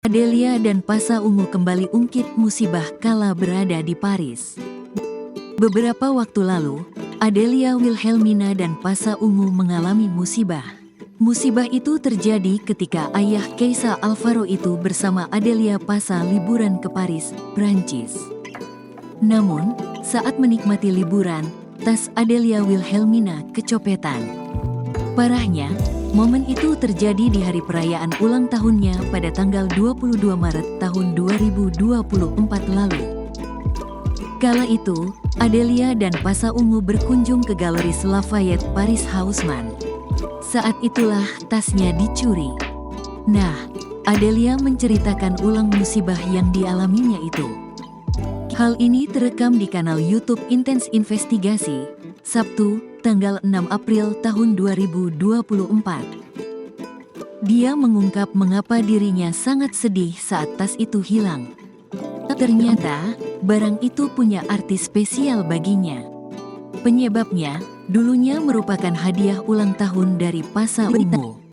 Adelia dan Pasha Ungu kembali ungkit musibah kala berada di Paris. Beberapa waktu lalu, Adelia Wilhelmina dan Pasha Ungu mengalami musibah. Musibah itu terjadi ketika ayah Keisha Alvaro itu bersama Adelia Pasha liburan ke Paris, Prancis. Namun, saat menikmati liburan, tas Adelia Wilhelmina kecopetan. Parahnya, momen itu terjadi di hari perayaan ulang tahunnya pada tanggal 22 Maret tahun 2024 lalu. Kala itu, Adelia dan Pasha Ungu berkunjung ke galeri Lafayette Paris Haussmann. Saat itulah tasnya dicuri. Nah, Adelia menceritakan ulang musibah yang dialaminya itu. Hal ini terekam di kanal YouTube Intense Investigasi, Sabtu, tanggal 6 April tahun 2024. Dia mengungkap mengapa dirinya sangat sedih saat tas itu hilang. Ternyata, barang itu punya arti spesial baginya. Penyebabnya, dulunya merupakan hadiah ulang tahun dari Pasha Ungu.